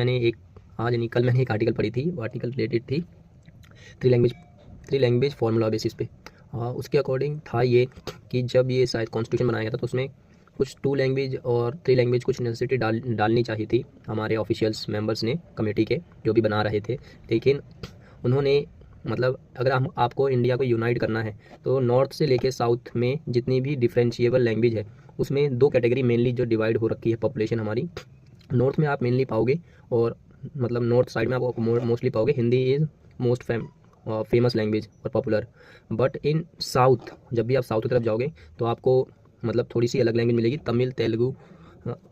कल मैंने एक आर्टिकल पढ़ी थी। वो आर्टिकल रिलेटेड थी थ्री लैंग्वेज फार्मूला बेसिस पे। उसके अकॉर्डिंग था ये कि जब ये शायद कॉन्स्टिट्यूशन बनाया गया था तो उसमें कुछ 2 लैंग्वेज और 3 लैंग्वेज कुछ नेसेसिटी डालनी चाहिए थी हमारे ऑफिशियल्स मेंबर्स ने, कमेटी के जो भी बना रहे थे। लेकिन उन्होंने मतलब अगर हम आपको इंडिया को यूनाइट करना है तो नॉर्थ से लेके साउथ में जितनी भी डिफरेंशिएबल लैंग्वेज है उसमें 2 कैटेगरी मेनली जो डिवाइड हो रखी है पॉपुलेशन हमारी। नॉर्थ में आप मेनली पाओगे और मतलब नॉर्थ साइड में आप मोस्टली पाओगे Hindi is most famous language और पॉपुलर। बट इन साउथ जब भी आप साउथ की तरफ जाओगे तो आपको मतलब थोड़ी सी अलग लैंग्वेज मिलेगी, तमिल, तेलुगु।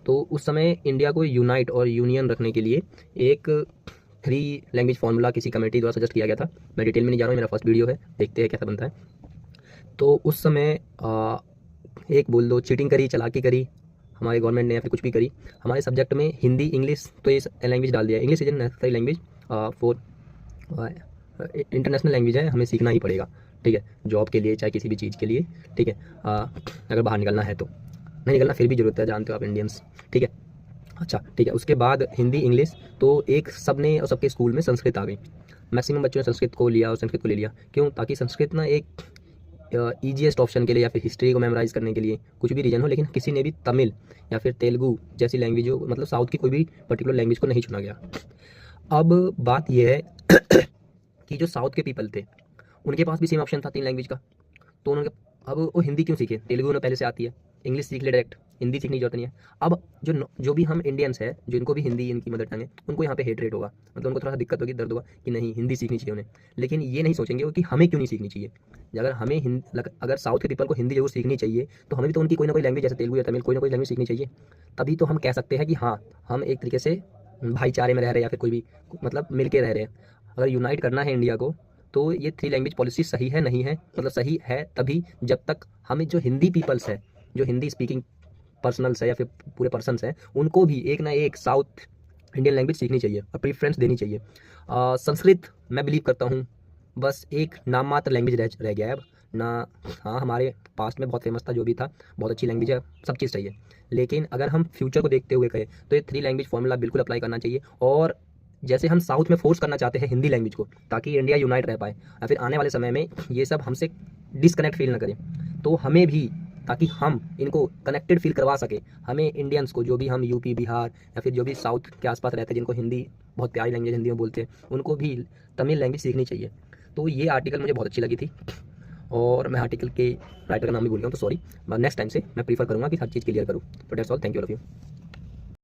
तो उस समय इंडिया को यूनाइट और यूनियन रखने के लिए एक 3 लैंग्वेज फार्मूला किसी कमेटी द्वारा सजेस्ट किया गया था। मैं डिटेल में नहीं जा रहा हूँ, मेरा फर्स्ट वीडियो है, देखते हैं कैसा बनता है। तो उस समय एक बोल दो चीटिंग करी, चालाकी करी हमारे गवर्नमेंट ने या फिर कुछ भी करी। हमारे सब्जेक्ट में हिंदी, इंग्लिश तो ये लैंग्वेज डाल दिया। English is necessary language for international language है, हमें सीखना ही पड़ेगा, ठीक है, जॉब के लिए चाहे किसी भी चीज़ के लिए, ठीक है। अगर बाहर निकलना है तो, नहीं निकलना फिर भी ज़रूरत है, जानते हो आप इंडियंस, ठीक है। अच्छा ठीक है, उसके बाद हिंदी, इंग्लिश। तो एक सब ने और सबके स्कूल में संस्कृत आ गई। मैक्सिमम बच्चों ने संस्कृत को लिया और संस्कृत को ले लिया। क्यों? ताकि संस्कृत ना एक ईजीएस्ट ऑप्शन के लिए या फिर हिस्ट्री को मेमोराइज करने के लिए, कुछ भी रीजन हो, लेकिन किसी ने भी तमिल या फिर तेलुगु जैसी लैंग्वेज हो, मतलब साउथ की कोई भी पर्टिकुलर लैंग्वेज को नहीं चुना गया। अब बात यह है कि जो साउथ के पीपल थे उनके पास भी सेम ऑप्शन था 3 लैंग्वेज का। तो उन्होंने, अब वो हिंदी क्यों सीखे? तेलुगु उन्हें पहले से आती है, इंग्लिश सीख ले डायरेक्ट, हिंदी सीखने की जरूरत नहीं है। अब जो भी हम इंडियंस हैं जिनको भी हिंदी इनकी मदर टंग है, उनको यहाँ पे हेट रेट होगा, मतलब उनको थोड़ा सा दिक्कत होगी, दर्द होगा कि नहीं हिंदी सीखनी चाहिए उन्हें। लेकिन ये नहीं सोचेंगे वो कि हमें क्यों नहीं सीखनी चाहिए। अगर हमें अगर साउथ के पीपल को हिंदी जरूर सीखनी चाहिए तो हमें भी तो उनकी कोई ना कोई लैंग्वेज जैसे तेलुगु या तमिल कोई ना कोई लैंग्वेज सीखनी चाहिए। तभी तो हम कह सकते हैं कि हाँ हम एक तरीके से भाईचारे में रह रहे हैं या फिर कोई भी मतलब मिल के रह रहे हैं। अगर यूनाइट करना है इंडिया को तो ये 3 लैंग्वेज पॉलिसी सही है, नहीं है, मतलब सही है तभी जब तक हमें जो हिंदी पीपल्स है, जो हिंदी स्पीकिंग पर्सनल्स है या फिर पूरे पर्सनस हैं, उनको भी एक ना एक साउथ इंडियन लैंग्वेज सीखनी चाहिए और प्रीफ्रेंस देनी चाहिए। संस्कृत मैं बिलीव करता हूँ बस एक नाम मात्र लैंग्वेज रह गया है अब ना। हाँ हमारे पास्ट में बहुत फेमस था, जो भी था बहुत अच्छी लैंग्वेज है, सब चीज़ चाहिए। लेकिन अगर हम फ्यूचर को देखते हुए कहें तो ये 3 लैंग्वेज फॉर्मूला बिल्कुल अप्लाई करना चाहिए। और जैसे हम साउथ में फोर्स करना चाहते हैं हिंदी लैंग्वेज को ताकि इंडिया यूनाइट रह पाए या फिर आने वाले समय में ये सब हमसे डिसकनेक्ट फील ना करें, तो हमें भी, ताकि हम इनको कनेक्टेड फील करवा सके, हमें इंडियंस को, जो भी हम यूपी, बिहार या फिर जो भी साउथ के आसपास रहते हैं जिनको हिंदी बहुत प्यारी लैंग्वेज हिंदी में बोलते हैं, उनको भी तमिल लैंग्वेज सीखनी चाहिए। तो ये आर्टिकल मुझे बहुत अच्छी लगी थी और मैं आर्टिकल के राइटर का नाम भी भूल गया हूँ, तो सॉरी। नेक्स्ट टाइम से मैं प्रीफर करूँगा कि हर चीज़ क्लियर करूँ। तो that's all, thank you all of you.